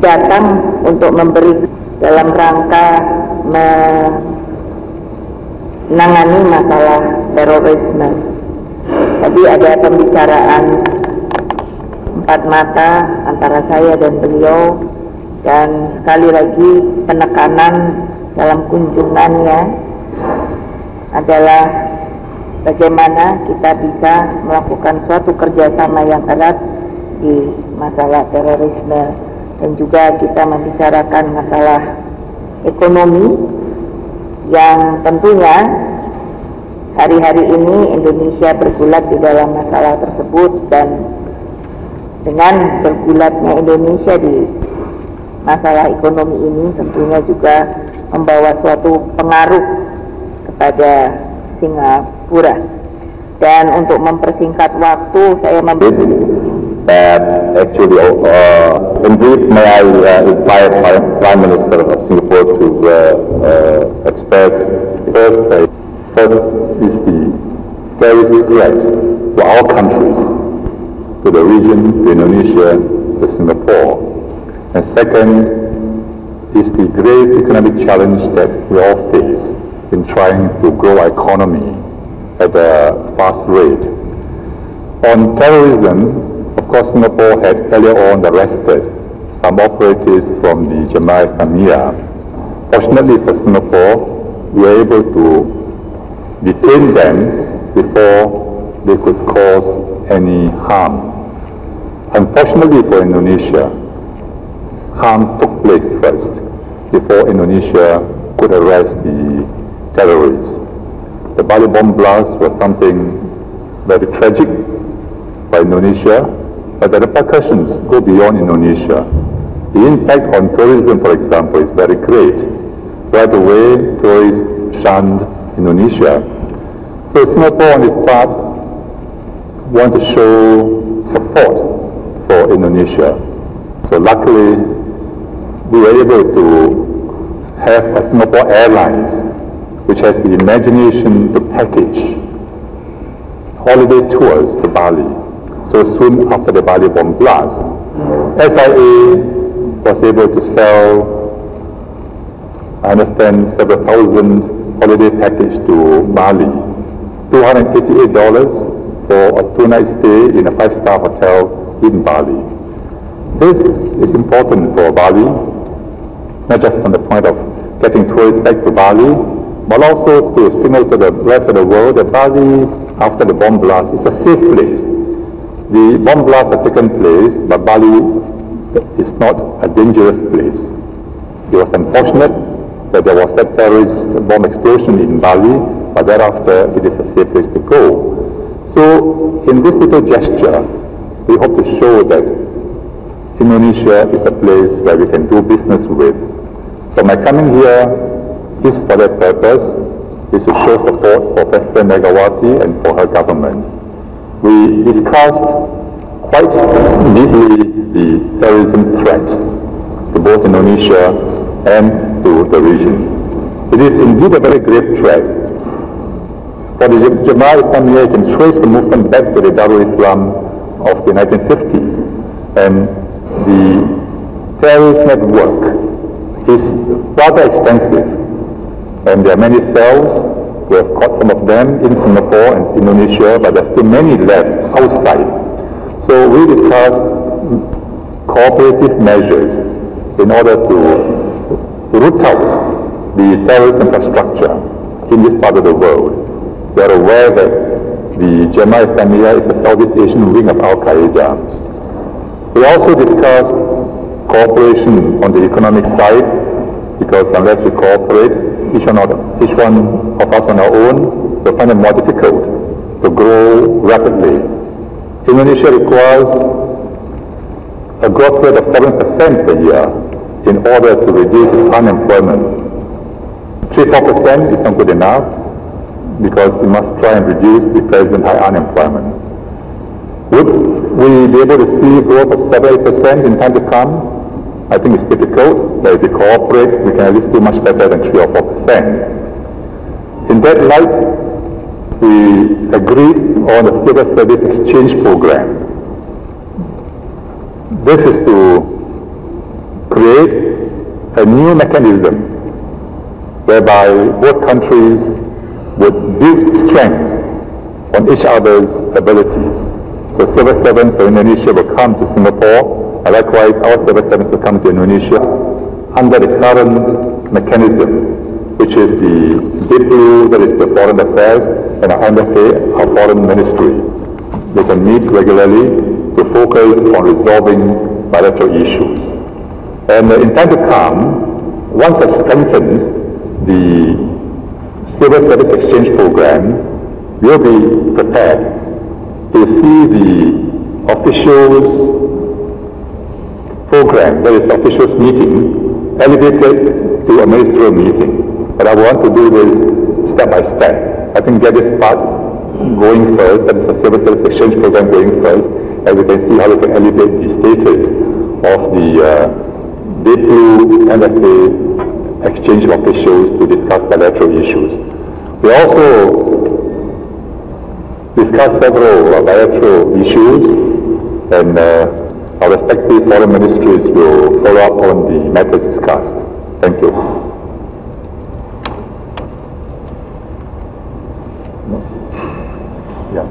datang untuk memberi dalam rangka menangani masalah terorisme. Tadi ada pembicaraan empat mata antara saya dan beliau, dan sekali lagi penekanan dalam kunjungannya adalah bagaimana kita bisa melakukan suatu kerjasama yang erat di masalah terorisme, dan juga kita membicarakan masalah ekonomi yang tentunya hari-hari ini Indonesia bergulat di dalam masalah tersebut, dan dengan bergulatnya Indonesia di masalah ekonomi ini tentunya juga membawa suatu pengaruh kepada Singapura. Dan untuk mempersingkat waktu, saya actually, in brief, may I invite Prime Minister of Singapore to express first is the terrorist threat to our countries, to the region, to Indonesia, to Singapore. And second is the grave economic challenge that we all face in trying to grow our economy at a fast rate. On terrorism, of course, Singapore had earlier on arrested some operatives from the Jemaah Islamyah. Fortunately for Singapore, we were able to detain them before they could cause any harm. Unfortunately for Indonesia, harm took place first before Indonesia could arrest the terrorists. The Bali bomb blast was something very tragic for Indonesia, but the repercussions go beyond Indonesia. The impact on tourism, for example, is very great. Right away, tourists shunned Indonesia. So Singapore, on its part, want to show support for Indonesia. So luckily, we were able to have a Singapore Airlines which has the imagination to package holiday tours to Bali. So soon after the Bali bomb blast, SIA was able to sell, I understand, several thousand holiday package to Bali. $288 for a 2-night stay in a 5-star hotel in Bali. This is important for Bali, not just from the point of getting tourists back to Bali, but also to signal to the rest of the world that Bali, after the bomb blast, is a safe place. The bomb blasts have taken place, but Bali is not a dangerous place. It was unfortunate that there was that terrorist bomb explosion in Bali, but thereafter it is a safe place to go. So in this little gesture, we hope to show that Indonesia is a place where we can do business with. So my coming here is for that purpose, is to show support for President Megawati and for her government. We discussed quite deeply the terrorism threat to both Indonesia and to the region. It is indeed a very grave threat. For the Jemaah Islamyah, you can trace the movement back to the Darul Islam of the 1950s, and the terrorist network is rather extensive, and there are many cells. We have caught some of them in Singapore and Indonesia, but there are still many left outside. So we discussed cooperative measures in order to root out the terrorist infrastructure in this part of the world. We are aware that the Jemaah Islamyah is a Southeast Asian wing of Al-Qaeda. We also discussed cooperation on the economic side, because unless we cooperate, each one of us on our own will find it more difficult to grow rapidly. Indonesia requires a growth rate of 7% per year in order to reduce its unemployment. 3-4% is not good enough, because we must try and reduce the present high unemployment. Would we be able to see growth of 7-8% in time to come? I think it's difficult, but if we cooperate, we can at least do much better than 3 or 4%. In that light, we agreed on the Civil Service Exchange Program. This is to create a new mechanism whereby both countries would build strengths on each other's abilities. So civil servants for Indonesia will come to Singapore, and likewise our civil servants will come to Indonesia under the current mechanism, which is the DPU, that is the Foreign Affairs, and our MFA, our Foreign Ministry. They can meet regularly to focus on resolving bilateral issues. And in time to come, once I've strengthened the Civil Service Exchange Program, we'll be prepared to see the officials program, that is officials meeting, elevated to a ministerial meeting. But I want to do this step by step. I think get this part going first, that is the Civil Service Exchange Program going first, and we can see how we can elevate the status of the DPU MFA exchange of officials to discuss bilateral issues. We also discussed several bilateral issues, and our respective foreign ministries will follow up on the matters discussed. Thank you. Yeah.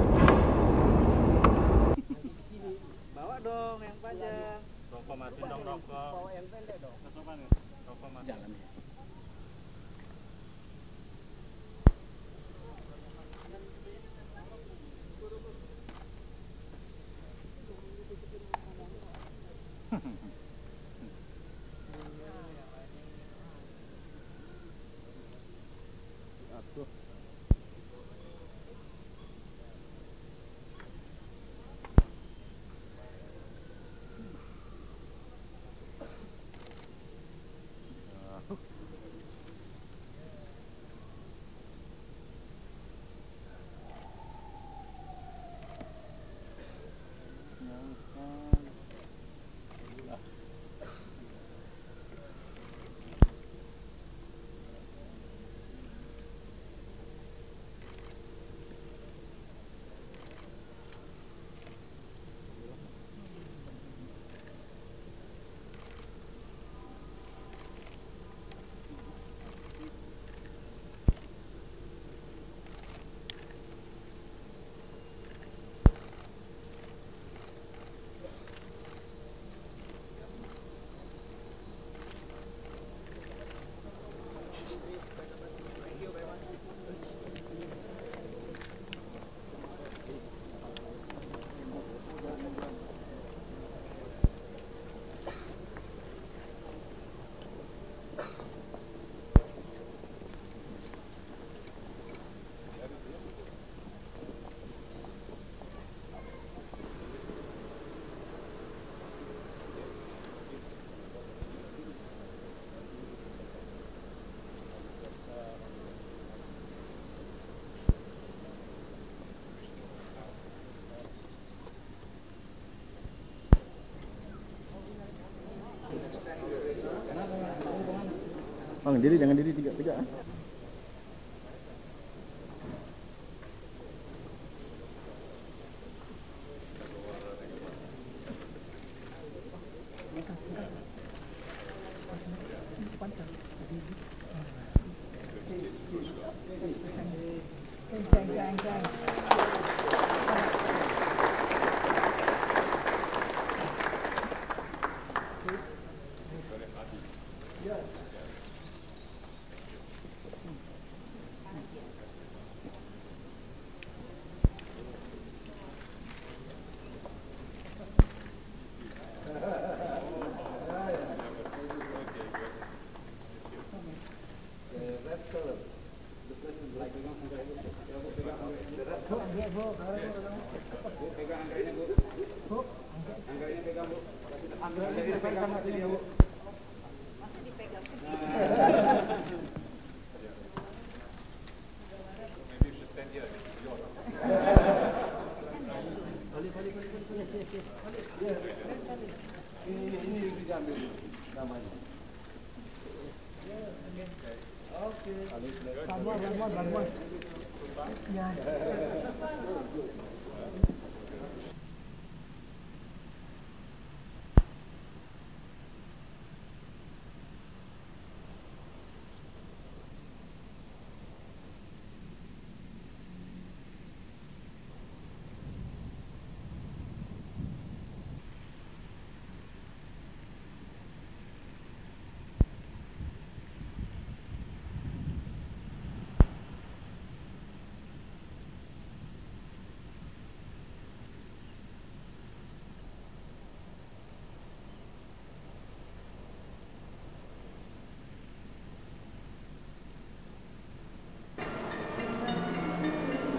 Bawa dong yang panjang. Rokok Martin dong rokok. Bawa yang pendek dong. Kesopan rokok Martin. Jalan ya. Bang, diri jangan diri tiga.